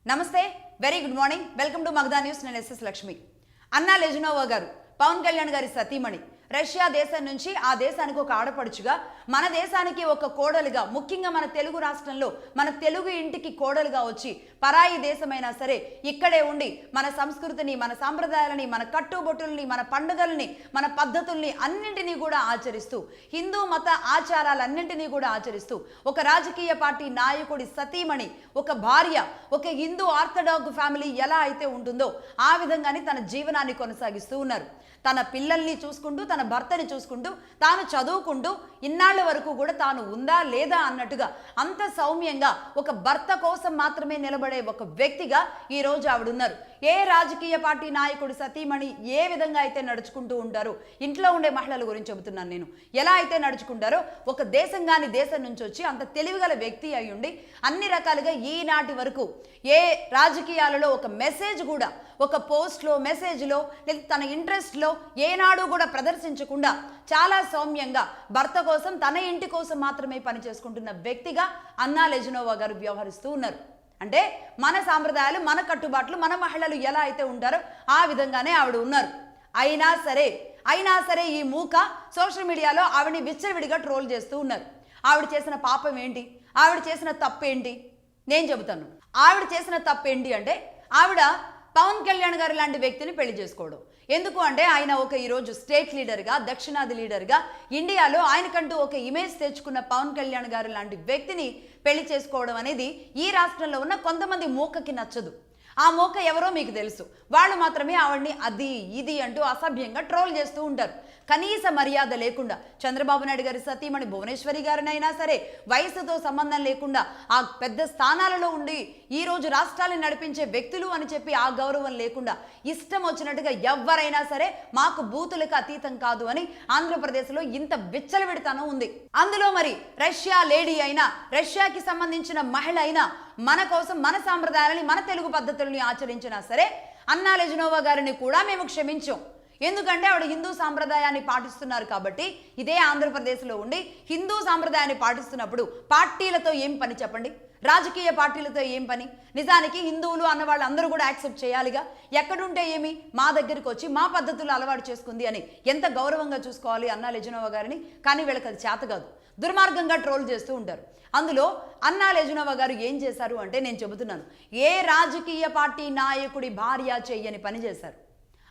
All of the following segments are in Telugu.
నమస్తే, very good morning. Welcome to Magadha news. నేను ఎస్ఎస్ లక్ష్మి. అన్నా లెజునోవా గారు పవన్ కళ్యాణ్ గారి సతీమణి రష్యా దేశం నుంచి ఆ దేశానికి ఒక ఆడపడుచుగా, మన దేశానికి ఒక కోడలుగా, ముఖ్యంగా మన తెలుగు రాష్ట్రంలో మన తెలుగు ఇంటికి కోడలుగా వచ్చి పరాయి దేశమైనా సరే ఇక్కడే ఉండి మన సంస్కృతిని, మన సాంప్రదాయాలని, మన కట్టుబొట్టుల్ని, మన పండుగల్ని, మన పద్ధతుల్ని అన్నింటినీ కూడా ఆచరిస్తూ, హిందూ మత ఆచారాలన్నింటినీ కూడా ఆచరిస్తూ, ఒక రాజకీయ పార్టీ నాయకుడి సతీమణి, ఒక భార్య, ఒక హిందూ ఆర్థడాక్స్ ఫ్యామిలీ ఎలా అయితే ఉంటుందో ఆ విధంగానే తన జీవనాన్ని కొనసాగిస్తూ ఉన్నారు. తన పిల్లల్ని చూసుకుంటూ, తన భర్తని చూసుకుంటూ, తాను చదువుకుంటూ, ఇన్నాళ్ళ వరకు కూడా తాను ఉందా లేదా అన్నట్టుగా అంత సౌమ్యంగా ఒక భర్త కోసం మాత్రమే నిలబడే ఒక వ్యక్తిగా ఈ రోజు ఆవిడ ఉన్నారు. ఏ రాజకీయ పార్టీ నాయకుడు సతీమణి ఏ విధంగా అయితే నడుచుకుంటూ ఉంటారో, ఇంట్లో ఉండే మహిళల గురించి చెబుతున్నాను నేను, ఎలా అయితే నడుచుకుంటారో, ఒక దేశం కాని దేశం నుంచి వచ్చి అంత తెలివిగల వ్యక్తి అయి ఉండి అన్ని రకాలుగా ఈనాటి వరకు ఏ రాజకీయాలలో ఒక మెసేజ్ కూడా, ఒక పోస్ట్లో, మెసేజ్లో, లేదా తన ఇంట్రెస్ట్లో ఏనాడు కూడా ప్రదర్శించకుండా చాలా సౌమ్యంగా భర్త కోసం, తన ఇంటి కోసం మాత్రమే పని చేసుకుంటున్న వ్యక్తిగా అన్నా లెజునోవా గారు వ్యవహరిస్తూ ఉన్నారు. అంటే మన సాంప్రదాయాలు, మన కట్టుబాట్లు, మన మహిళలు ఎలా అయితే ఉంటారో ఆ విధంగానే ఆవిడ ఉన్నారు. అయినా సరే ఈ మూక సోషల్ మీడియాలో ఆవిడని విచ్చలవిడిగా ట్రోల్ చేస్తూ ఉన్నారు. ఆవిడ చేసిన పాపం ఏంటి, ఆవిడ చేసిన తప్పు ఏంటి నేను చెబుతాను. ఆవిడ చేసిన తప్పు ఏంటి అంటే, ఆవిడ పవన్ కళ్యాణ్ గారు లాంటి వ్యక్తిని పెళ్లి చేసుకోవడం. ఎందుకు అంటే ఆయన ఒక ఈరోజు స్టేట్ లీడర్గా, దక్షిణాది లీడర్గా, ఇండియాలో ఆయనకంటూ ఒక ఇమేజ్ తెచ్చుకున్న పవన్ కళ్యాణ్ గారు లాంటి వ్యక్తిని పెళ్లి చేసుకోవడం అనేది ఈ రాష్ట్రంలో ఉన్న కొంతమంది మూకకి నచ్చదు. ఆ మూక ఎవరో మీకు తెలుసు. వాళ్ళు మాత్రమే ఆవిడ్ని అది ఇది అంటూ అసభ్యంగా ట్రోల్ చేస్తూ ఉంటారు. కనీస మర్యాద లేకుండా చంద్రబాబు నాయుడు గారి సతీమణి భువనేశ్వరి గారినైనా సరే వయసుతో సంబంధం లేకుండా ఆ పెద్ద స్థానాలలో ఉండి ఈరోజు రాష్ట్రాలను నడిపించే వ్యక్తులు అని చెప్పి ఆ గౌరవం లేకుండా ఇష్టం వచ్చినట్టుగా ఎవరైనా సరే మాకు బూతులకు అతీతం కాదు అని ఆంధ్రప్రదేశ్లో ఇంత విచ్చలవిడితనం ఉంది. అందులో మరి రష్యా లేడీ అయినా, రష్యాకి సంబంధించిన మహిళ అయినా మన కోసం, మన సాంప్రదాయాలని, మన తెలుగు పద్ధతుల్ని ఆచరించినా సరే అన్నా లెజునోవా గారిని కూడా మేము క్షమించాం. ఎందుకంటే ఆవిడ హిందూ సాంప్రదాయాన్ని పాటిస్తున్నారు కాబట్టి. ఇదే ఆంధ్రప్రదేశ్లో ఉండి హిందూ సాంప్రదాయాన్ని పాటిస్తున్నప్పుడు పార్టీలతో ఏం పని చెప్పండి, రాజకీయ పార్టీలతో ఏం పని? నిజానికి హిందువులు అన్న వాళ్ళు అందరూ కూడా యాక్సెప్ట్ చేయాలిగా. ఎక్కడుంటే ఏమి, మా దగ్గరికి వచ్చి మా పద్ధతులు అలవాటు చేసుకుంది అని ఎంత గౌరవంగా చూసుకోవాలి అన్నా లెజునోవా గారిని. కానీ వీళ్ళకి అది చేత కాదు, దుర్మార్గంగా ట్రోల్ చేస్తూ ఉంటారు. అందులో అన్నా లెజునోవా గారు ఏం చేశారు అంటే, నేను చెబుతున్నాను, ఏ రాజకీయ పార్టీ నాయకుడి భార్య చెయ్యని పని చేశారు.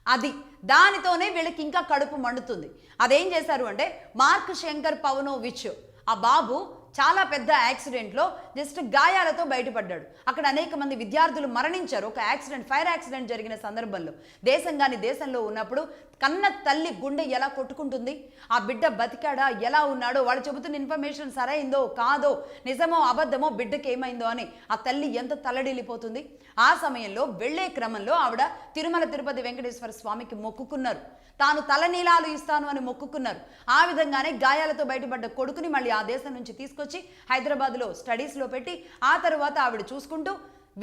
అది దానితోనే వీళ్ళకి ఇంకా కడుపు మండుతుంది. అదేం చేశారు అంటే, మార్క్ శంకర్ పవనోవిచ్ ఆ బాబు చాలా పెద్ద యాక్సిడెంట్లో జస్ట్ గాయాలతో బయటపడ్డాడు. అక్కడ అనేక మంది విద్యార్థులు మరణించారు. ఒక యాక్సిడెంట్, ఫైర్ యాక్సిడెంట్ జరిగిన సందర్భంలో దేశం కాని దేశంలో ఉన్నప్పుడు కన్న తల్లి గుండె ఎలా కొట్టుకుంటుంది? ఆ బిడ్డ బతికాడా, ఎలా ఉన్నాడో, వాళ్ళు చెబుతున్న ఇన్ఫర్మేషన్ సరైందో కాదో, నిజమో అబద్ధమో, బిడ్డకి ఏమైందో అని ఆ తల్లి ఎంత తల్లడిల్లిపోతుంది. ఆ సమయంలో వెళ్లే క్రమంలో ఆవిడ తిరుమల తిరుపతి వెంకటేశ్వర స్వామికి మొక్కుకున్నారు. తాను తలనీలాలు ఇస్తాను అని మొక్కుకున్నారు. ఆ విధంగానే గాయాలతో బయటపడ్డ కొడుకుని మళ్ళీ ఆ దేశం నుంచి తీసుకొచ్చి హైదరాబాద్లో స్టడీస్లో పెట్టి, ఆ తర్వాత ఆవిడ చూసుకుంటూ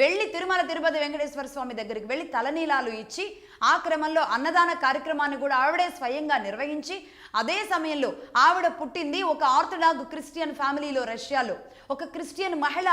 వెళ్ళి తిరుమల తిరుపతి వెంకటేశ్వర స్వామి దగ్గరికి వెళ్ళి తలనీలాలు ఇచ్చి, ఆ క్రమంలో అన్నదాన కార్యక్రమాన్ని కూడా ఆవిడే స్వయంగా నిర్వహించి, అదే సమయంలో ఆవిడ పుట్టింది ఒక ఆర్థడాక్స్ క్రిస్టియన్ ఫ్యామిలీలో, రష్యాలో ఒక క్రిస్టియన్ మహిళ.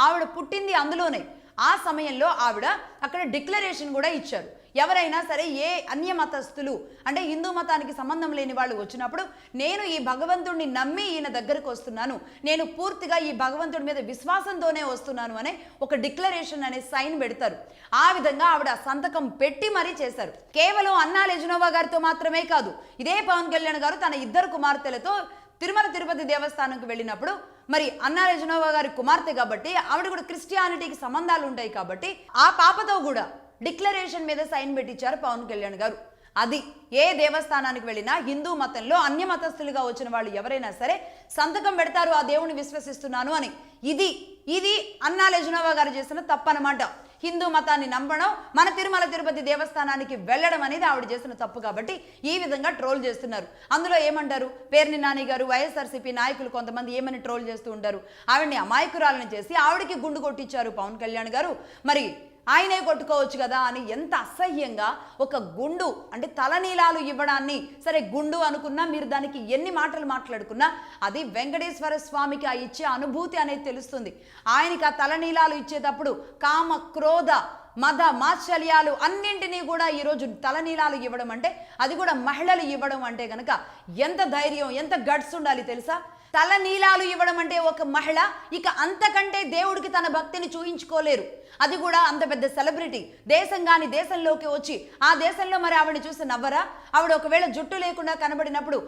ఆవిడ పుట్టింది అందులోనే. ఆ సమయంలో ఆవిడ అక్కడ డిక్లరేషన్ కూడా ఇచ్చారు. ఎవరైనా సరే ఏ అన్య మతస్థులు అంటే హిందూ మతానికి సంబంధం లేని వాళ్ళు వచ్చినప్పుడు, నేను ఈ భగవంతుడిని నమ్మి ఈయన దగ్గరకు వస్తున్నాను, నేను పూర్తిగా ఈ భగవంతుడి మీద విశ్వాసంతోనే వస్తున్నాను అనే ఒక డిక్లరేషన్ అనే సైన్ పెడతారు. ఆ విధంగా ఆవిడ సంతకం పెట్టి మరీ చేశారు. కేవలం అన్నా లెజునోవా గారితో మాత్రమే కాదు, ఇదే పవన్ కళ్యాణ్ గారు తన ఇద్దరు కుమార్తెలతో తిరుమల తిరుపతి దేవస్థానంకి వెళ్ళినప్పుడు, మరి అన్నా లెజునోవా గారి కుమార్తె కాబట్టి ఆవిడ కూడా క్రిస్టియానిటీకి సంబంధాలు ఉంటాయి కాబట్టి ఆ పాపతో కూడా డిక్లరేషన్ మీద సైన్ పెట్టించారు పవన్ కళ్యాణ్ గారు. అది ఏ దేవస్థానానికి వెళ్ళినా హిందూ మతంలో అన్య మతస్థులుగా వచ్చిన వాళ్ళు ఎవరైనా సరే సంతకం పెడతారు, ఆ దేవుని విశ్వసిస్తున్నాను అని. ఇది అన్నా లెజునోవా గారు చేసిన తప్పనమాట. హిందూ మతాన్ని నమ్మడం, మన తిరుమల తిరుపతి దేవస్థానానికి వెళ్ళడం అనేది ఆవిడ చేసిన తప్పు కాబట్టి ఈ విధంగా ట్రోల్ చేస్తున్నారు. అందులో ఏమంటారు, పేర్ని నాని గారు, వైఎస్ఆర్సీపీ నాయకులు కొంతమంది ఏమని ట్రోల్ చేస్తూ ఉంటారు, ఆవిడ్ని అమాయకురాలను చేసి ఆవిడకి గుండు కొట్టించారు పవన్ కళ్యాణ్ గారు. మరి ఆయనే కొట్టుకోవచ్చు కదా అని ఎంత అసహ్యంగా ఒక గుండు అంటే తలనీలాలు ఇవ్వడాన్ని, సరే గుండు అనుకున్నా, మీరు దానికి ఎన్ని మాటలు మాట్లాడుకున్నా అది వెంకటేశ్వర స్వామికి ఆ ఇచ్చే అనుభూతి అనేది తెలుస్తుంది. ఆయనకి ఆ తలనీలాలు ఇచ్చేటప్పుడు కామ క్రోధ మద మాత్సల్యాలు అన్నింటినీ కూడా ఈరోజు తలనీలాలు ఇవ్వడం అంటే, అది కూడా మహిళలు ఇవ్వడం అంటే కనుక ఎంత ధైర్యం, ఎంత గట్స్ ఉండాలి తెలుసా. తలనీలాలు ఇవ్వడం అంటే ఒక మహిళ ఇక అంతకంటే దేవుడికి తన భక్తిని చూయించుకోలేరు. అది కూడా అంత పెద్ద సెలబ్రిటీ, దేశం కాని దేశంలోకి వచ్చి ఆ దేశంలో మరి ఆవిడని చూసి నవ్వరా? ఆవిడ ఒకవేళ జుట్టు లేకుండా కనబడినప్పుడు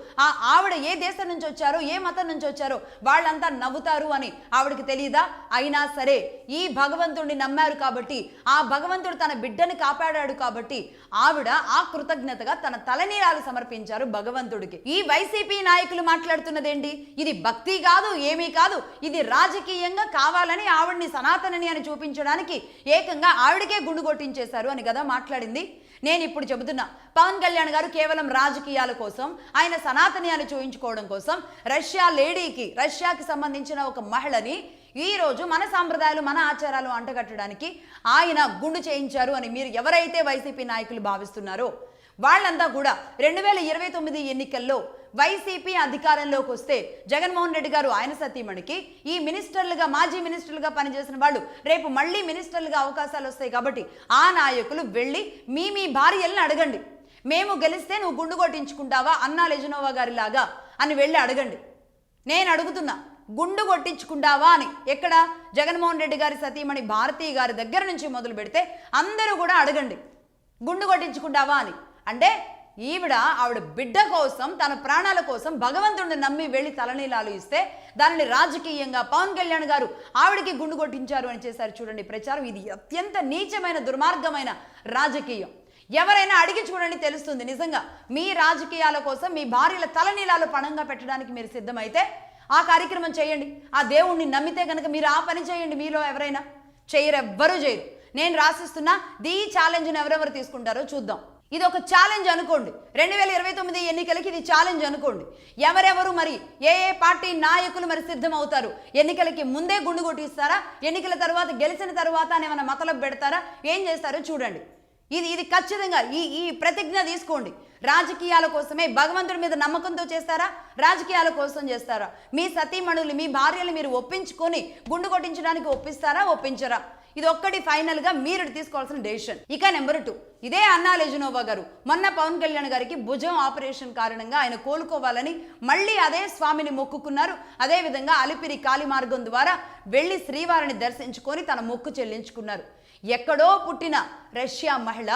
ఆవిడ ఏ దేశం నుంచి వచ్చారో, ఏ మతం నుంచి వచ్చారో వాళ్ళంతా నవ్వుతారు అని ఆవిడకి తెలియదా? అయినా సరే ఈ భగవంతుడిని నమ్మారు కాబట్టి, ఆ భగవంతుడు తన బిడ్డని కాపాడాడు కాబట్టి ఆవిడ ఆ కృతజ్ఞతగా తన తలనీలాలు సమర్పించారు భగవంతుడికి. ఈ వైసీపీ నాయకులు మాట్లాడుతున్నదేంటి? ఇది భక్తి కాదు, ఏమీ కాదు, ఇది రాజకీయంగా కావాలని ఆవిడ్ని సనాతనని అని చూపించడానికి ఏకంగా ఆవిడకే గుండు కొట్టించేశారు అని కదా మాట్లాడింది. నేను ఇప్పుడు చెబుతున్నా, పవన్ కళ్యాణ్ గారు కేవలం రాజకీయాల కోసం, ఆయన సనాతని అని చూయించుకోవడం కోసం రష్యాకి సంబంధించిన ఒక మహిళని ఈ రోజు మన సాంప్రదాయాలు, మన ఆచారాలు అంటగట్టడానికి ఆయన గుండు చేయించారు అని మీరు ఎవరైతే వైసీపీ నాయకులు భావిస్తున్నారో వాళ్ళంతా కూడా 2029 ఎన్నికల్లో వైసీపీ అధికారంలోకి వస్తే జగన్మోహన్ రెడ్డి గారు ఆయన సతీమణికి ఈ మినిస్టర్లుగా, మాజీ మినిస్టర్లుగా పనిచేసిన వాళ్ళు రేపు మళ్ళీ మినిస్టర్లుగా అవకాశాలు వస్తాయి కాబట్టి ఆ నాయకులు వెళ్ళి మీ భార్యలను అడగండి, మేము గెలిస్తే నువ్వు గుండు కొట్టించుకుంటావా అన్నా లెజనోవా గారి లాగా అని వెళ్ళి అడగండి. నేను అడుగుతున్నా, గుండు కొట్టించుకుంటావా అని. ఎక్కడ? జగన్మోహన్ రెడ్డి గారి సతీమణి భారతీ గారి దగ్గర నుంచి మొదలు పెడితే అందరూ కూడా అడగండి, గుండు కొట్టించుకుంటావా అని. అంటే ఆవిడ బిడ్డ కోసం, తన ప్రాణాల కోసం భగవంతుడిని నమ్మి వెళ్ళి తలనీలాలు ఇస్తే దానిని రాజకీయంగా పవన్ కళ్యాణ్ గారు ఆవిడకి గుండు కొట్టించారు అని చేశారు చూడండి ప్రచారం. ఇది అత్యంత నీచమైన, దుర్మార్గమైన రాజకీయం. ఎవరైనా అడిగి చూడండి, తెలుస్తుంది. నిజంగా మీ రాజకీయాల కోసం మీ భార్యల తలనీలాలు పణంగా పెట్టడానికి మీరు సిద్ధమైతే ఆ కార్యక్రమం చేయండి. ఆ దేవుణ్ణి నమ్మితే కనుక మీరు ఆ పని చేయండి. మీలో ఎవరైనా చేయరు, ఎవ్వరూ చేయరు. నేను రాసిస్తున్నా, దీ ఛాలెంజ్ని ఎవరెవరు తీసుకుంటారో చూద్దాం. ఇది ఒక ఛాలెంజ్ అనుకోండి. 2029 ఎన్నికలకి ఇది ఛాలెంజ్ అనుకోండి. ఎవరెవరు మరి ఏ పార్టీ నాయకులు మరి సిద్ధమవుతారు? ఎన్నికలకి ముందే గుండు కొట్టిస్తారా? ఎన్నికల తర్వాత, గెలిచిన తర్వాత ఏమైనా మతలబు పెడతారా? ఏం చేస్తారో చూడండి. ఇది ఖచ్చితంగా ఈ ప్రతిజ్ఞ తీసుకోండి. రాజకీయాల కోసమే, భగవంతుడి మీద నమ్మకంతో చేస్తారా? రాజకీయాల కోసం చేస్తారా? మీ సతీమణులు, మీ భార్యలు మీరు ఒప్పించుకొని గుండు కొట్టించడానికి ఒప్పిస్తారా? ఒప్పించరా? ఇది ఒక్కటి ఫైనల్గా మీరు తీసుకోవాల్సిన డెసిషన్. ఇక నెంబర్ 2, ఇదే అన్నా లెజనోవా గారు మొన్న పవన్ కళ్యాణ్ గారికి భుజం ఆపరేషన్ కారణంగా ఆయన కోలుకోవాలని మళ్ళీ అదే స్వామిని మొక్కుకున్నారు. అదేవిధంగా అలిపిరి కాలి మార్గం ద్వారా వెళ్ళి శ్రీవారిని దర్శించుకొని తన మొక్కు చెల్లించుకున్నారు. ఎక్కడో పుట్టిన రష్యా మహిళ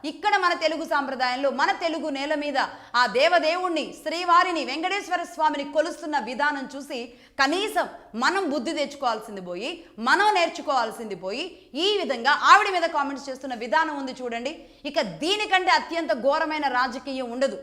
ఇక్కడ మన తెలుగు సాంప్రదాయంలో, మన తెలుగు నేల మీద ఆ దేవదేవుణ్ణి, శ్రీవారిని, వెంకటేశ్వర స్వామిని కొలుస్తున్న విధానం చూసి కనీసం మనం బుద్ధి తెచ్చుకోవాల్సింది పోయి, మనం నేర్చుకోవాల్సింది పోయి ఈ విధంగా ఆవిడ మీద కామెంట్స్ చేస్తున్న విధానం ఉంది చూడండి. ఇక దీనికంటే అత్యంత ఘోరమైన రాజకీయం ఉండదు.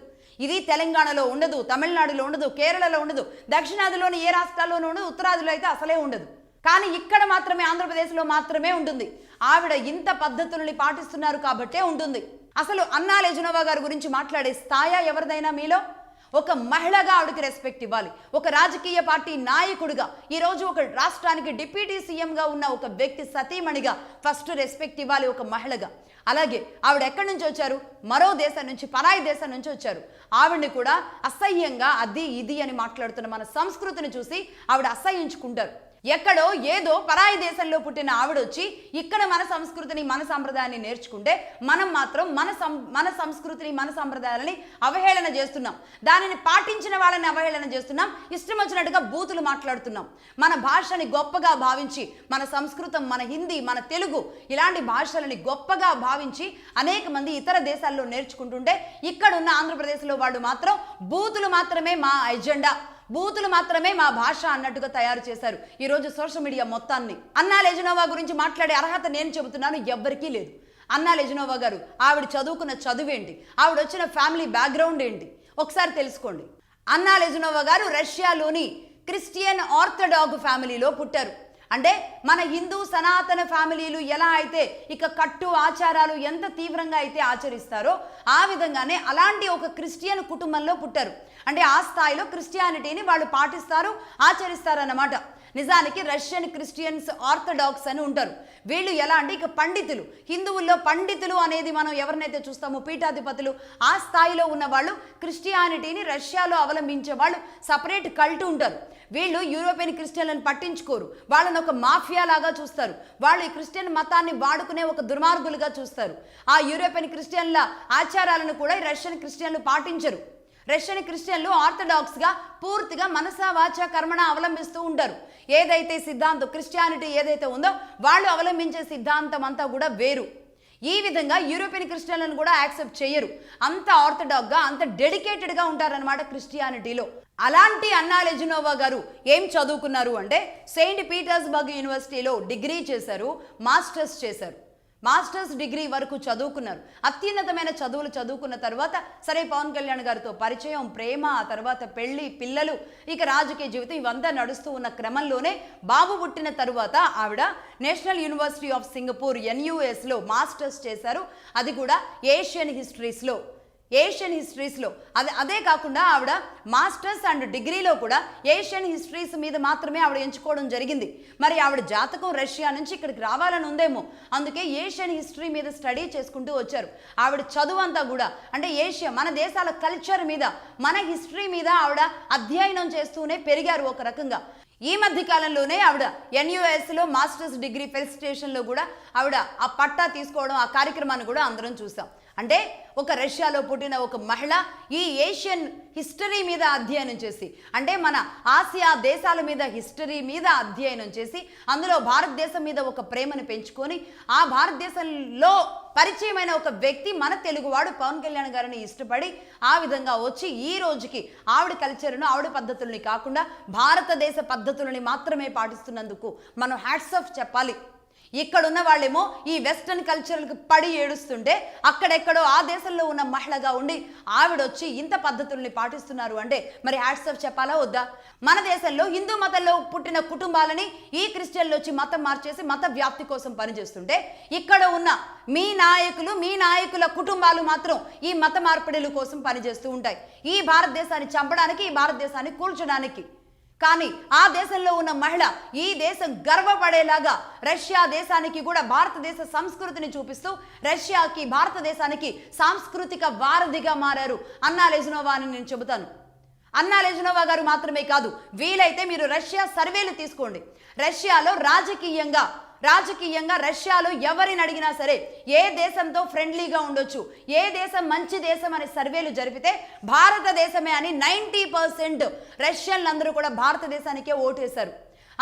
ఇది తెలంగాణలో ఉండదు, తమిళనాడులో ఉండదు, కేరళలో ఉండదు, దక్షిణాదిలోని ఏ రాష్ట్రాల్లోనూ ఉండదు, ఉత్తరాదిలో అయితే అసలే ఉండదు. కానీ ఇక్కడ మాత్రమే, ఆంధ్రప్రదేశ్లో మాత్రమే ఉంటుంది. ఆవిడ ఇంత పద్ధతుల్ని పాటిస్తున్నారు కాబట్టే ఉంటుంది. అసలు అన్నా లెజనోవా గారి గురించి మాట్లాడే స్థాయి ఎవరిదైనా మీలో? ఒక మహిళగా ఆవిడకి రెస్పెక్ట్ ఇవ్వాలి. ఒక రాజకీయ పార్టీ నాయకుడిగా, ఈరోజు ఒక రాష్ట్రానికి డిప్యూటీ సీఎంగా ఉన్న ఒక వ్యక్తి సతీమణిగా ఫస్ట్ రెస్పెక్ట్ ఇవ్వాలి ఒక మహిళగా. అలాగే ఆవిడ ఎక్కడి నుంచి వచ్చారు? మరో దేశం నుంచి, పరాయి దేశం నుంచి వచ్చారు. ఆవిడ్ని కూడా అసహ్యంగా అది ఇది అని మాట్లాడుతున్న మన సంస్కృతిని చూసి ఆవిడ అసహ్యించుకుంటారు. ఎక్కడో ఏదో పరాయి దేశంలో పుట్టిన ఆవిడొచ్చి ఇక్కడ మన సంస్కృతిని, మన సంప్రదాయాన్ని నేర్చుకుంటే మనం మాత్రం మన సంస్కృతిని, మన సంప్రదాయాలని అవహేళన చేస్తున్నాం. దానిని పాటించిన వాళ్ళని అవహేళన చేస్తున్నాం. ఇష్టం వచ్చినట్టుగా బూతులు మాట్లాడుతున్నాం. మన భాషని గొప్పగా భావించి, మన సంస్కృతం, మన హిందీ, మన తెలుగు ఇలాంటి భాషలని గొప్పగా భావించి అనేక మంది ఇతర దేశాల్లో నేర్చుకుంటుంటే ఇక్కడున్న ఆంధ్రప్రదేశ్లో వాళ్ళు మాత్రం బూతులు మాత్రమే మా ఎజెండా, బూతులు మాత్రమే మా భాష అన్నట్టుగా తయారు చేశారు ఈరోజు సోషల్ మీడియా మొత్తాన్ని. అన్నా లెజనోవా గురించి మాట్లాడే అర్హత నేను చెబుతున్నాను ఎవ్వరికీ లేదు. అన్నా లెజనోవా గారు ఆవిడ చదువుకున్న చదువేంటి, ఆవిడ వచ్చిన ఫ్యామిలీ బ్యాక్గ్రౌండ్ ఏంటి ఒకసారి తెలుసుకోండి. అన్నా లెజనోవా గారు రష్యాలోని క్రిస్టియన్ ఆర్థడాక్స్ ఫ్యామిలీలో పుట్టారు. అంటే మన హిందూ సనాతన ఫ్యామిలీలు ఎలా అయితే ఇక కట్టు ఆచారాలు ఎంత తీవ్రంగా అయితే ఆచరిస్తారో ఆ విధంగానే అలాంటి ఒక క్రిస్టియన్ కుటుంబంలో పుట్టారు. అంటే ఆ స్థాయిలో క్రిస్టియానిటీని వాళ్ళు పాటిస్తారు, ఆచరిస్తారు అన్నమాట. నిజానికి రష్యన్ క్రిస్టియన్స్ ఆర్థడాక్స్ అని ఉంటారు. వీళ్ళు ఎలా అంటే ఇక పండితులు, హిందువుల్లో పండితులు అనేది మనం ఎవరినైతే చూస్తామో పీఠాధిపతులు, ఆ స్థాయిలో ఉన్న వాళ్ళు క్రిస్టియానిటీని రష్యాలో అవలంబించే వాళ్ళు సపరేట్ కల్ట్ ఉంటారు. వీళ్ళు యూరోపియన్ క్రిస్టియన్లను పట్టించుకోరు, వాళ్ళని ఒక మాఫియా లాగా చూస్తారు. వాళ్ళు ఈ క్రిస్టియన్ మతాన్ని వాడుకునే ఒక దుర్మార్గులుగా చూస్తారు. ఆ యూరోపియన్ క్రిస్టియన్ల ఆచారాలను కూడా రష్యన్ క్రిస్టియన్లు పాటించరు. రష్యన్ క్రిస్టియన్లు ఆర్థడాక్స్గా పూర్తిగా మనసా వాచా కర్మణ అవలంబిస్తూ ఉంటారు. ఏదైతే సిద్ధాంతం క్రిస్టియానిటీ ఏదైతే ఉందో వాళ్ళు అవలంబించే సిద్ధాంతం అంతా కూడా వేరు. ఈ విధంగా యూరోపియన్ క్రిస్టియన్లను కూడా యాక్సెప్ట్ చేయరు. అంత ఆర్థడాక్గా, అంత డెడికేటెడ్గా ఉంటారనమాట క్రిస్టియానిటీలో. అలాంటి అన్నా లెజినోవా గారు ఏం చదువుకున్నారు అంటే సెయింట్ పీటర్స్బర్గ్ యూనివర్సిటీలో డిగ్రీ చేశారు, మాస్టర్స్ చేశారు. మాస్టర్స్ డిగ్రీ వరకు చదువుకున్నారు. అత్యున్నతమైన చదువులు చదువుకున్న తర్వాత సరే పవన్ కళ్యాణ్ గారితో పరిచయం, ప్రేమ, ఆ తర్వాత పెళ్లి, పిల్లలు, ఇక రాజకీయ జీవితం ఇవంతా నడుస్తూ ఉన్న క్రమంలోనే బాబు పుట్టిన తరువాత ఆవిడ నేషనల్ యూనివర్సిటీ ఆఫ్ సింగపూర్ NUSలో మాస్టర్స్ చేశారు. అది కూడా ఏషియన్ హిస్టరీస్లో. అదే కాకుండా ఆవిడ మాస్టర్స్ అండ్ డిగ్రీలో కూడా ఏషియన్ హిస్టరీస్ మీద మాత్రమే ఆవిడ ఎంచుకోవడం జరిగింది. మరి ఆవిడ జాతకం రష్యా నుంచి ఇక్కడికి రావాలని ఉందేమో, అందుకే ఏషియన్ హిస్టరీ మీద స్టడీ చేసుకుంటూ వచ్చారు. ఆవిడ చదువు అంతా కూడా అంటే ఏషియా, మన దేశాల కల్చర్ మీద, మన హిస్టరీ మీద ఆవిడ అధ్యయనం చేస్తూనే పెరిగారు ఒక రకంగా. ఈ మధ్య కాలంలోనే ఆవిడ NUSలో మాస్టర్స్ డిగ్రీ ఫెలిసిటేషన్లో కూడా ఆవిడ ఆ పట్టా తీసుకోవడం, ఆ కార్యక్రమాన్ని కూడా అందరం చూసాం. అంటే ఒక రష్యాలో పుట్టిన ఒక మహిళ ఈ ఏషియన్ హిస్టరీ మీద అధ్యయనం చేసి, అంటే మన ఆసియా దేశాల మీద హిస్టరీ మీద అధ్యయనం చేసి అందులో భారతదేశం మీద ఒక ప్రేమను పెంచుకొని, ఆ భారతదేశంలో పరిచయమైన ఒక వ్యక్తి మన తెలుగువాడు పవన్ కళ్యాణ్ గారిని ఇష్టపడి ఆ విధంగా వచ్చి ఈ రోజుకి ఆవిడ కల్చర్ను, ఆవిడ పద్ధతుల్ని కాకుండా భారతదేశ పద్ధతులని మాత్రమే పాటిస్తున్నందుకు మనం హ్యాట్స్ ఆఫ్ చెప్పాలి. ఇక్కడున్న వాళ్ళేమో ఈ వెస్టర్న్ కల్చర్లకు పడి ఏడుస్తుంటే అక్కడెక్కడో ఆ దేశంలో ఉన్న మహిళగా ఉండి ఆవిడొచ్చి ఇంత పద్ధతుల్ని పాటిస్తున్నారు అంటే మరి హ్యాట్స్ ఆఫ్ చెప్పాలా వద్దా? మన దేశంలో హిందూ మతంలో పుట్టిన కుటుంబాలని ఈ క్రిస్టియన్లు వచ్చి మతం మార్చేసి మత వ్యాప్తి కోసం పనిచేస్తుంటే ఇక్కడ ఉన్న మీ నాయకుల కుటుంబాలు మాత్రం ఈ మత మార్పిడుల కోసం పనిచేస్తూ ఉంటాయి. ఈ భారతదేశాన్ని చంపడానికి, ఈ భారతదేశాన్ని కూల్చడానికి. కానీ ఆ దేశంలో ఉన్న మహిళ ఈ దేశం గర్వపడేలాగా రష్యా దేశానికి కూడా భారతదేశ సంస్కృతిని చూపిస్తూ రష్యాకి, భారతదేశానికి సాంస్కృతిక వారధిగా మారారు అన్నా లెజినోవా అని నేను చెబుతాను. అన్నా లెజినోవా గారు మాత్రమే కాదు, వీలైతే మీరు రష్యా సర్వేలు తీసుకోండి. రష్యాలో రాజకీయంగా రష్యాలో ఎవరిని అడిగినా సరే ఏ దేశంతో ఫ్రెండ్లీగా ఉండొచ్చు, ఏ దేశం మంచి దేశం అనే సర్వేలు జరిపితే భారతదేశమే అని 90% రష్యన్లు అందరూ కూడా భారతదేశానికే ఓటేశారు.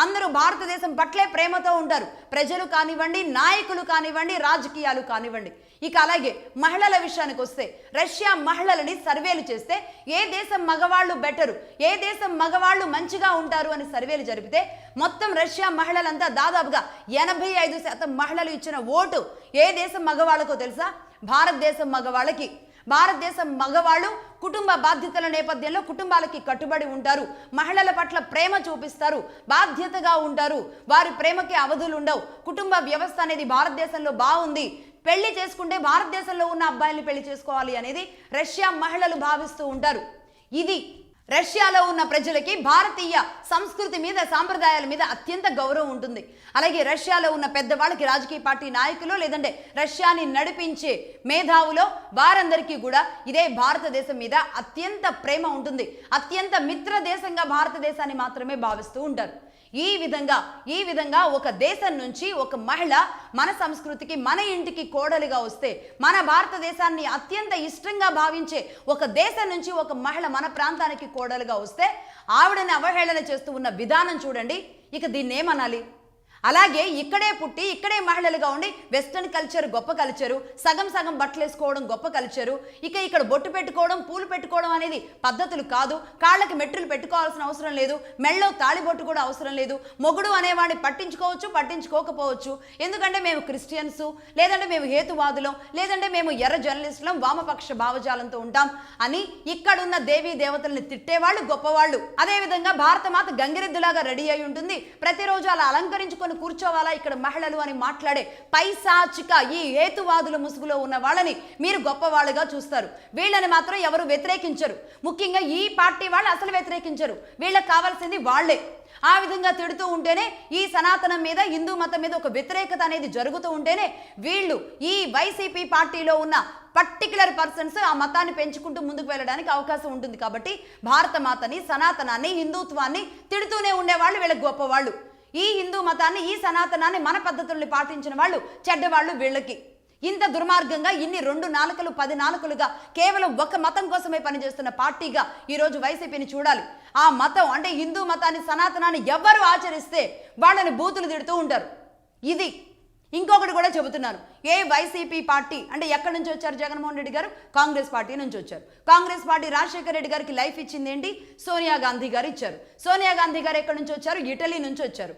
అందరూ భారతదేశం పట్లే ప్రేమతో ఉంటారు. ప్రజలు కానివ్వండి, నాయకులు కానివ్వండి, రాజకీయాలు కానివ్వండి. ఇక అలాగే మహిళల విషయానికి వస్తే రష్యా మహిళలని సర్వేలు చేస్తే ఏ దేశం మగవాళ్ళు బెటరు, ఏ దేశం మగవాళ్ళు మంచిగా ఉంటారు అని సర్వేలు జరిపితే మొత్తం రష్యా మహిళలంతా దాదాపుగా 85% మహిళలు ఇచ్చిన ఓటు ఏ దేశం మగవాళ్ళకో తెలుసా? భారతదేశం మగవాళ్ళకి. భారతదేశం మగవాళ్ళు కుటుంబ బాధ్యతల నేపథ్యంలో కుటుంబాలకి కట్టుబడి ఉంటారు, మహిళల పట్ల ప్రేమ చూపిస్తారు, బాధ్యతగా ఉంటారు, వారి ప్రేమకి అవధులు ఉండవు. కుటుంబ వ్యవస్థ అనేది భారతదేశంలో బాగుంది, పెళ్లి చేసుకుంటే భారతదేశంలో ఉన్న అబ్బాయిల్ని పెళ్లి చేసుకోవాలి అనేది రష్యా మహిళలు భావిస్తూ ఉంటారు. ఇది రష్యాలో ఉన్న ప్రజలకి భారతీయ సంస్కృతి మీద, సాంప్రదాయాల మీద అత్యంత గౌరవం ఉంటుంది. అలాగే రష్యాలో ఉన్న పెద్దవాళ్ళకి, రాజకీయ పార్టీ నాయకులు లేదంటే రష్యాని నడిపించే మేధావులో వారందరికీ కూడా ఇదే భారతదేశం మీద అత్యంత ప్రేమ ఉంటుంది. అత్యంత మిత్ర దేశంగా భారతదేశాన్ని మాత్రమే భావిస్తూ ఉంటారు. ఈ విధంగా ఒక దేశం నుంచి ఒక మహిళ మన సంస్కృతికి, మన ఇంటికి కోడలిగా వస్తే, మన భారతదేశాన్ని అత్యంత ఇష్టంగా భావించే ఒక దేశం నుంచి ఒక మహిళ మన ప్రాంతానికి కోడలిగా వస్తే ఆవిడని అవహేళన చేస్తూ ఉన్న విధానం చూడండి. ఇక దీన్ని ఏమనాలి? అలాగే ఇక్కడే పుట్టి ఇక్కడే మహిళలుగా ఉండి వెస్టర్న్ కల్చర్ గొప్ప కల్చరు, సగం బట్టలు వేసుకోవడం గొప్ప కల్చరు, ఇక ఇక్కడ బొట్టు పెట్టుకోవడం, పూలు పెట్టుకోవడం అనేది పద్ధతులు కాదు. కాళ్ళకి మెట్టులు పెట్టుకోవాల్సిన అవసరం లేదు, మెళ్ళో తాళిబొట్టు కూడా అవసరం లేదు. మొగుడు అనేవాడిని పట్టించుకోవచ్చు, పట్టించుకోకపోవచ్చు. ఎందుకంటే మేము క్రిస్టియన్స్, లేదంటే మేము హేతువాదులం, లేదంటే మేము ఎర్ర జర్నలిస్టులం, వామపక్ష భావజాలంతో ఉంటాం అని ఇక్కడున్న దేవీ దేవతల్ని తిట్టేవాళ్ళు గొప్పవాళ్ళు. అదేవిధంగా భారతమాత గంగిరెద్దులాగా రెడీ అయి ఉంటుంది, ప్రతిరోజు అలా అలంకరించుకొని కూర్చోవాలా ఇక్కడ మహిళలు అని మాట్లాడే పైశాచిక ఈ హేతువాదుల ముసుగులో ఉన్న వాళ్ళని మీరు గొప్పవాళ్ళుగా చూస్తారు. వీళ్ళని మాత్రం ఎవరు వ్యతిరేకించరు. ముఖ్యంగా ఈ పార్టీ వాళ్ళు అసలు వ్యతిరేకించరు. వీళ్ళకి కావాల్సింది వాళ్లే. ఆ విధంగా తిడుతూ ఉంటేనే ఈ సనాతనం మీద హిందూ మతం మీద ఒక వ్యతిరేకత అనేది జరుగుతూ ఉంటేనే వీళ్ళు ఈ వైసీపీ పార్టీలో ఉన్న పర్టికులర్ పర్సన్స్ ఆ మతాన్ని పెంచుకుంటూ ముందుకు వెళ్ళడానికి అవకాశం ఉంటుంది. కాబట్టి భారత మాతని, సనాతనాన్ని, హిందుత్వాన్ని తిడుతూనే ఉండేవాళ్ళు వీళ్ళకి గొప్పవాళ్ళు. ఈ హిందూ మతాన్ని, ఈ సనాతనాన్ని, మన పద్ధతుల్ని పాటించిన వాళ్ళు చెడ్డవాళ్ళు వీళ్ళకి. ఇంత దుర్మార్గంగా ఇన్ని 2 నాలుకలు 10 నాలుకలుగా కేవలం ఒక మతం కోసమే పనిచేస్తున్న పార్టీగా ఈరోజు వైసీపీని చూడాలి. ఆ మతం అంటే హిందూ మతాన్ని, సనాతనాన్ని ఎవరు ఆచరిస్తే వాళ్ళని బూతులు తిడుతూ ఉంటారు. ఇది ఇంకొకటి కూడా చెబుతున్నాను. ఏ వైసీపీ పార్టీ అంటే ఎక్కడి నుంచి వచ్చారు జగన్మోహన్ రెడ్డి గారు? కాంగ్రెస్ పార్టీ నుంచి వచ్చారు. కాంగ్రెస్ పార్టీ రాజశేఖర రెడ్డి గారికి లైఫ్ ఇచ్చింది ఏంటి? సోనియా గాంధీ గారు ఇచ్చారు. సోనియా గాంధీ గారు ఎక్కడి నుంచి వచ్చారు? ఇటలీ నుంచి వచ్చారు.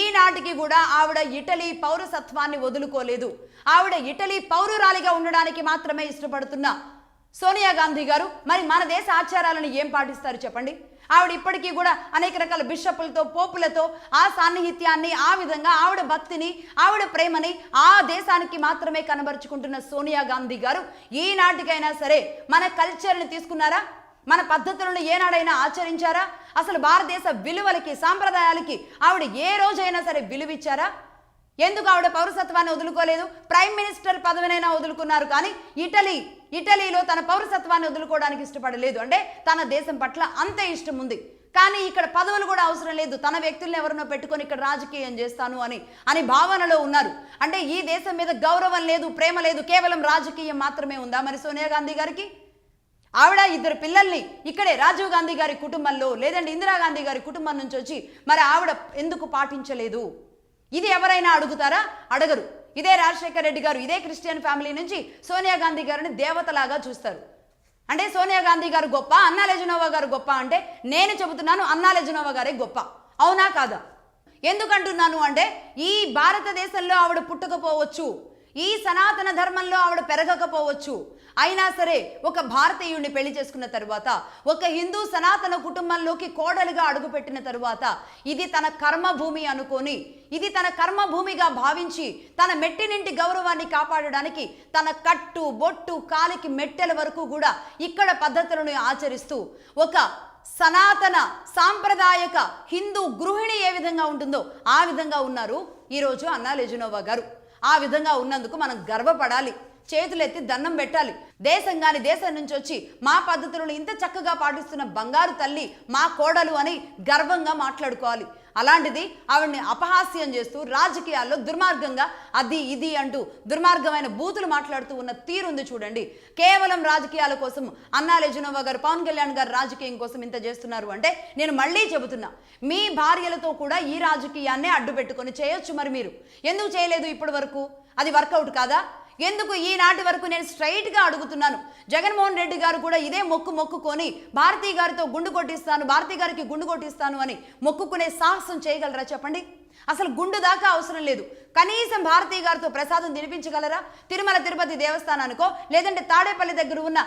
ఈనాటికి కూడా ఆవిడ ఇటలీ పౌరసత్వాన్ని వదులుకోలేదు. ఆవిడ ఇటలీ పౌరురాలిగా ఉండడానికి మాత్రమే ఇష్టపడుతున్న సోనియా గాంధీ గారు మరి మన దేశ ఆచారాలను ఏం పాటిస్తారు చెప్పండి? ఆవిడ ఇప్పటికీ కూడా అనేక రకాల బిషపులతో, పోపులతో ఆ సాన్నిహిత్యాన్ని, ఆ విధంగా ఆవిడ భక్తిని, ఆవిడ ప్రేమని ఆ దేశానికి మాత్రమే కనబరుచుకుంటున్న సోనియా గాంధీ గారు ఈనాటికైనా సరే మన కల్చర్ని తీసుకున్నారా? మన పద్ధతులను ఏనాడైనా ఆచరించారా? అసలు భారతదేశ విలువలకి, సాంప్రదాయాలకి ఆవిడ ఏ రోజైనా సరే విలువిచ్చారా? ఎందుకు ఆవిడ పౌరసత్వాన్ని వదులుకోలేదు? ప్రైమ్ మినిస్టర్ పదవినైనా వదులుకున్నారు, కానీ ఇటలీలో తన పౌరసత్వాన్ని వదులుకోవడానికి ఇష్టపడలేదు. అంటే తన దేశం పట్ల అంత ఇష్టం ఉంది. కానీ ఇక్కడ పదవులు కూడా అవసరం లేదు, తన వ్యక్తులను ఎవరినో పెట్టుకొని ఇక్కడ రాజకీయం చేస్తాను అని భావనలో ఉన్నారు. అంటే ఈ దేశం మీద గౌరవం లేదు, ప్రేమ లేదు, కేవలం రాజకీయం మాత్రమే ఉందా మరి సోనియా గాంధీ గారికి? ఆవిడ 2 పిల్లల్ని ఇక్కడే రాజీవ్ గాంధీ గారి కుటుంబంలో, లేదంటే ఇందిరాగాంధీ గారి కుటుంబం నుంచి వచ్చి మరి ఆవిడ ఎందుకు పాటించలేదు? ఇది ఎవరైనా అడుగుతారా? అడగరు. ఇదే రాజశేఖర రెడ్డి గారు, ఇదే క్రిస్టియన్ ఫ్యామిలీ నుంచి సోనియా గాంధీ గారిని దేవతలాగా చూస్తారు. అంటే సోనియా గాంధీ గారు గొప్ప, అన్నా లెజనోవా గారు గొప్ప అంటే నేను చెబుతున్నాను అన్నా లెజనోవా గారే గొప్ప. అవునా కాదా? ఎందుకంటున్నాను అంటే ఈ భారతదేశంలో ఆవిడ పుట్టకపోవచ్చు, ఈ సనాతన ధర్మంలో ఆవిడ పెరగకపోవచ్చు, అయినా సరే ఒక భారతీయుడిని పెళ్లి చేసుకున్న తరువాత, ఒక హిందూ సనాతన కుటుంబంలోకి కోడలుగా అడుగుపెట్టిన తరువాత ఇది తన కర్మభూమి అనుకొని, ఇది తన కర్మభూమిగా భావించి తన మెట్టినింటి గౌరవాన్ని కాపాడడానికి తన కట్టు, బొట్టు, కాలికి మెట్టెల వరకు కూడా ఇక్కడ పద్ధతులను ఆచరిస్తూ ఒక సనాతన సాంప్రదాయక హిందూ గృహిణి ఏ విధంగా ఉంటుందో ఆ విధంగా ఉన్నారు ఈరోజు అన్నా లెజనోవా గారు. ఆ విధంగా ఉన్నందుకు మనం గర్వపడాలి, చేతులెత్తి దండం పెట్టాలి. దేశం నుంచి వచ్చి మా పద్ధతులను ఇంత చక్కగా పాటిస్తున్న బంగారు తల్లి మా కోడలు అని గర్వంగా మాట్లాడుకోవాలి. అలాంటిది ఆవిడ్ని అపహాస్యం చేస్తూ రాజకీయాల్లో దుర్మార్గంగా అది ఇది అంటూ దుర్మార్గమైన బూతులు మాట్లాడుతూ ఉన్న తీరుంది చూడండి. కేవలం రాజకీయాల కోసం అన్నా లెజనోవా గారు, పవన్ కళ్యాణ్ గారు రాజకీయం కోసం ఇంత చేస్తున్నారు అంటే నేను మళ్ళీ చెబుతున్నా, మీ భార్యలతో కూడా ఈ రాజకీయాన్నే అడ్డు పెట్టుకొని చేయొచ్చు. మరి మీరు ఎందుకు చేయలేదు ఇప్పటి వరకు? అది వర్కౌట్ కాదా? ఎందుకు ఈనాటి వరకు? నేను స్ట్రైట్గా అడుగుతున్నాను. జగన్మోహన్ రెడ్డి గారు కూడా ఇదే మొక్కుకొని భారతీ గారితో గుండు కొట్టిస్తాను, భారతీ గారికి గుండు కొట్టిస్తాను అని మొక్కుకునే సాహసం చేయగలరా చెప్పండి? అసలు గుండు దాకా అవసరం లేదు. కనీసం భారతీ గారితో ప్రసాదం తినిపించగలరా? తిరుమల తిరుపతి దేవస్థానానికో, లేదంటే తాడేపల్లి దగ్గర ఉన్న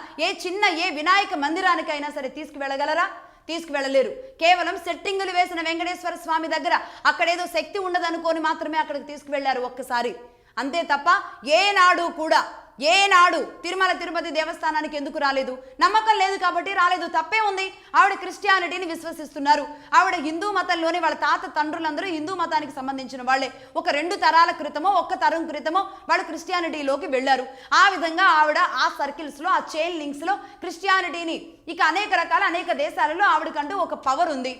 ఏ వినాయక మందిరానికైనా సరే తీసుకువెళ్ళగలరా? తీసుకువెళ్ళలేరు. కేవలం సెట్టింగులు వేసిన వెంకటేశ్వర స్వామి దగ్గర అక్కడేదో శక్తి ఉండదనుకొని మాత్రమే అక్కడికి తీసుకువెళ్లారు ఒక్కసారి. అంతే తప్ప ఏనాడు తిరుమల తిరుపతి దేవస్థానానికి ఎందుకు రాలేదు? నమ్మకం లేదు కాబట్టి రాలేదు. తప్పే ఉంది. ఆవిడ క్రిస్టియానిటీని విశ్వసిస్తున్నారు. ఆవిడ హిందూ మతంలోనే వాళ్ళ తాత తండ్రులందరూ హిందూ మతానికి సంబంధించిన వాళ్ళే. ఒక 2 తరాల క్రితమో, 1 తరం క్రితమో వాళ్ళు క్రిస్టియానిటీలోకి వెళ్ళారు. ఆ విధంగా ఆవిడ ఆ సర్కిల్స్లో, ఆ చైన్ లింక్స్లో క్రిస్టియానిటీని ఇక అనేక దేశాలలో ఆవిడకంటూ ఒక పవర్ ఉంది.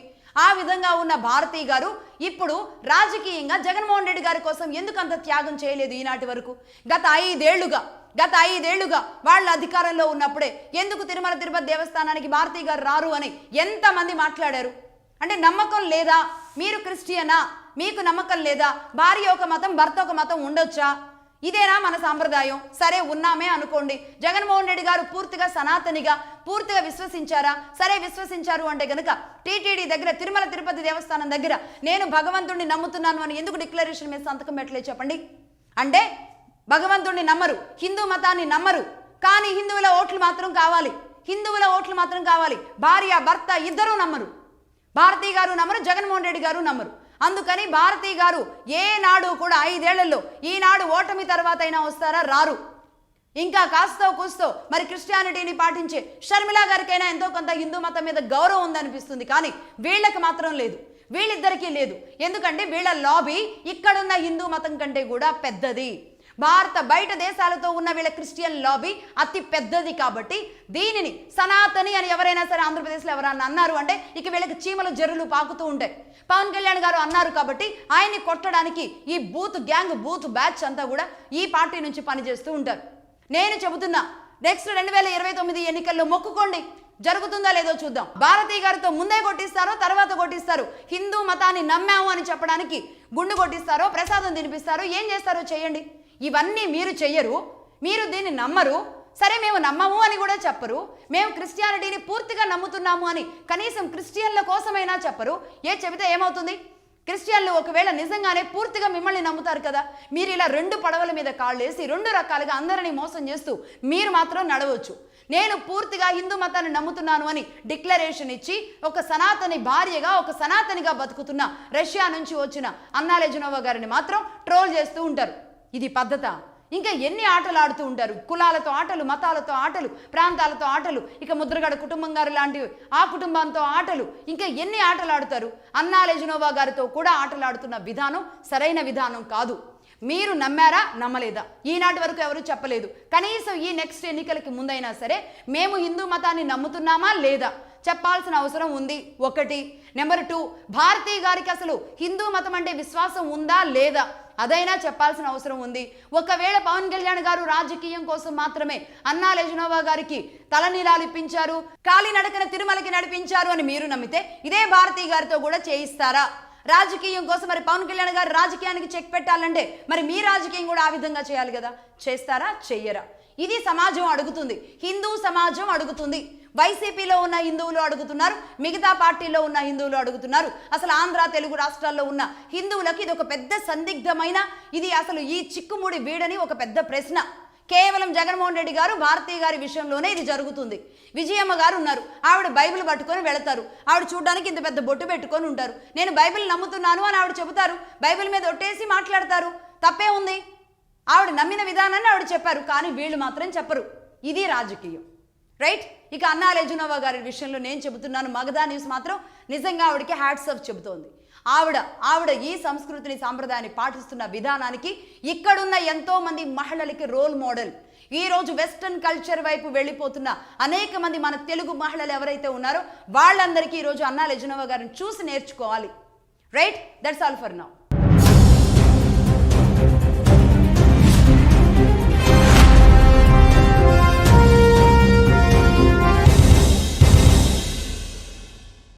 ఆ విధంగా ఉన్న భారతీ గారు ఇప్పుడు రాజకీయంగా జగన్మోహన్ రెడ్డి గారి కోసం ఎందుకు అంత త్యాగం చేయలేదు ఈనాటి వరకు? గత 5 ఏళ్లుగా వాళ్ళ అధికారంలో ఉన్నప్పుడే ఎందుకు తిరుమల తిరుపతి దేవస్థానానికి భారతీ గారు రారు అని ఎంతమంది మాట్లాడారు? అంటే నమ్మకం లేదా? మీరు క్రిస్టియనా? మీకు నమ్మకం లేదా? భార్య ఒక మతం, భర్త ఒక మతం ఉండొచ్చా? ఇదేనా మన సాంప్రదాయం? సరే ఉన్నామే అనుకోండి. జగన్మోహన్ రెడ్డి గారు పూర్తిగా సనాతనిగా పూర్తిగా విశ్వసించారా? సరే విశ్వసించారు అంటే గనుక టీటీడీ దగ్గర, తిరుమల తిరుపతి దేవస్థానం దగ్గర నేను భగవంతుడిని నమ్ముతున్నాను అని ఎందుకు డిక్లరేషన్ మీద సంతకం పెట్టలేదు చెప్పండి? అంటే భగవంతుడిని నమ్మరు, హిందూ మతాన్ని నమ్మరు, కానీ హిందువుల ఓట్లు మాత్రం కావాలి. భార్య భర్త ఇద్దరూ నమ్మరు. భారతీ గారు నమ్మరు, జగన్మోహన్ రెడ్డి గారు నమ్మరు. అందుకని భారతీ గారు ఏనాడు కూడా 5 ఏళ్లలో ఈనాడు ఓటమి తర్వాత అయినా వస్తారా? రారు. ఇంకా కాస్తో కూస్తో మరి క్రిస్టియానిటీని పాటించే షర్మిలా గారికైనా ఎంతో కొంత హిందూ మతం మీద గౌరవం ఉందనిపిస్తుంది, కానీ వీళ్ళకి మాత్రం లేదు, వీళ్ళిద్దరికీ లేదు. ఎందుకంటే వీళ్ళ లాబీ ఇక్కడున్న హిందూ మతం కంటే కూడా పెద్దది. భారత బయట దేశాలతో ఉన్న వీళ్ళ క్రిస్టియన్ లాబీ అతి పెద్దది. కాబట్టి దీనిని సనాతని అని ఎవరైనా సరే ఆంధ్రప్రదేశ్లో ఎవరైనా అన్నారు అంటే ఇక వీళ్ళకి చీమలు జర్రులు పాకుతూ ఉంటాయి. పవన్ కళ్యాణ్ గారు అన్నారు కాబట్టి ఆయన్ని కొట్టడానికి ఈ బూత్ గ్యాంగ్ బూత్ బ్యాచ్ అంతా కూడా ఈ పార్టీ నుంచి పనిచేస్తూ ఉంటారు. నేను చెబుతున్నా, నెక్స్ట్ 2029 ఎన్నికల్లో మొక్కుకోండి, జరుగుతుందో లేదో చూద్దాం. భారతీ గారితో ముందే కొట్టిస్తారో తర్వాత కొట్టిస్తారు, హిందూ మతాన్ని నమ్మాము అని చెప్పడానికి గుండు కొట్టిస్తారో ప్రసాదం తినిపిస్తారో ఏం చేస్తారో చేయండి. ఇవన్నీ మీరు చెయ్యరు, మీరు దీన్ని నమ్మరు. సరే మేము నమ్మము అని కూడా చెప్పరు, మేము క్రిస్టియానిటీని పూర్తిగా నమ్ముతున్నాము అని కనీసం క్రిస్టియన్ల కోసమైనా చెప్పరు. చెబితే ఏమవుతుంది? క్రిస్టియన్లు ఒకవేళ నిజంగానే పూర్తిగా మిమ్మల్ని నమ్ముతారు కదా, మీరు ఇలా 2 పడవల మీద కాళ్ళేసి 2 రకాలుగా అందరినీ మోసం చేస్తూ మీరు మాత్రం నడవచ్చు. నేను పూర్తిగా హిందూ మతాన్ని నమ్ముతున్నాను అని డిక్లరేషన్ ఇచ్చి ఒక సనాతని భార్యగా ఒక సనాతనిగా బతుకుతున్న రష్యా నుంచి వచ్చిన అన్నా లెజనోవా గారిని మాత్రం ట్రోల్ చేస్తూ ఉంటారు. ఇది పద్ధత? ఇంకా ఎన్ని ఆటలు ఆడుతూ ఉంటారు, కులాలతో ఆటలు, మతాలతో ఆటలు, ప్రాంతాలతో ఆటలు, ఇక ముద్రగడ కుటుంబం గారు లాంటివి ఆ కుటుంబంతో ఆటలు, ఇంకా ఎన్ని ఆటలు ఆడుతారు. అన్నా లెజనోవా గారితో కూడా ఆటలు ఆడుతున్న విధానం సరైన విధానం కాదు. మీరు నమ్మారా నమ్మలేదా ఈనాటి వరకు ఎవరు చెప్పలేదు. కనీసం ఈ నెక్స్ట్ ఎన్నికలకి ముందైనా సరే మేము హిందూ మతాన్ని నమ్ముతున్నామా లేదా చెప్పాల్సిన అవసరం ఉంది. 1. నెంబర్ 2, భారతీ గారికి అసలు హిందూ మతం అంటే విశ్వాసం ఉందా లేదా అదైనా చెప్పాల్సిన అవసరం ఉంది. ఒకవేళ పవన్ కళ్యాణ్ గారు రాజకీయం కోసం మాత్రమే అన్నా లెజనోవా గారికి తలనీలాలు ఇప్పించారు, కాలినడకన తిరుమలకి నడిపించారు అని మీరు నమ్మితే ఇదే భారతీ గారితో కూడా చేయిస్తారా? రాజకీయం కోసం మరి పవన్ కళ్యాణ్ గారు రాజకీయానికి చెక్ పెట్టాలంటే మరి మీ రాజకీయం కూడా ఆ విధంగా చేయాలి కదా, చేస్తారా చెయ్యరా? ఇది సమాజం అడుగుతుంది, హిందూ సమాజం అడుగుతుంది. వైసీపీలో ఉన్న హిందువులు అడుగుతున్నారు, మిగతా పార్టీలో ఉన్న హిందువులు అడుగుతున్నారు. అసలు ఆంధ్ర తెలుగు రాష్ట్రాల్లో ఉన్న హిందువులకి ఇది ఒక పెద్ద సందిగ్ధమైన, ఇది అసలు ఈ చిక్కుముడి వీడని ఒక పెద్ద ప్రశ్న. కేవలం జగన్మోహన్ రెడ్డి గారు భారతీ గారి విషయంలోనే ఇది జరుగుతుంది. విజయమ్మ గారు ఉన్నారు, ఆవిడ బైబిల్ పట్టుకొని వెళతారు, ఆవిడ చూడడానికి ఇంత పెద్ద బొట్టు పెట్టుకొని ఉంటారు. నేను బైబిల్ నమ్ముతున్నాను అని ఆవిడ చెబుతారు, బైబిల్ మీద ఒట్టేసి మాట్లాడతారు, తప్పే ఉంది. ఆవిడ నమ్మిన విధానాన్ని ఆవిడ చెప్పారు, కానీ వీళ్ళు మాత్రం చెప్పరు. ఇది రాజకీయం, రైట్? ఇక అన్నా లెజనోవా గారి విషయంలో నేను చెబుతున్నాను, మగధా న్యూస్ మాత్రం నిజంగా ఆవిడకి హ్యాట్స్ ఆఫ్ చెబుతోంది. ఆవిడ ఈ సంస్కృతిని సాంప్రదాయాన్ని పాటిస్తున్న విధానానికి ఇక్కడున్న ఎంతో మంది మహిళలకి రోల్ మోడల్. ఈ రోజు వెస్టర్న్ కల్చర్ వైపు వెళ్ళిపోతున్న అనేక మంది మన తెలుగు మహిళలు ఎవరైతే ఉన్నారో వాళ్ళందరికీ ఈరోజు అన్నా లెజనోవా గారిని చూసి నేర్చుకోవాలి, right? That's all for now.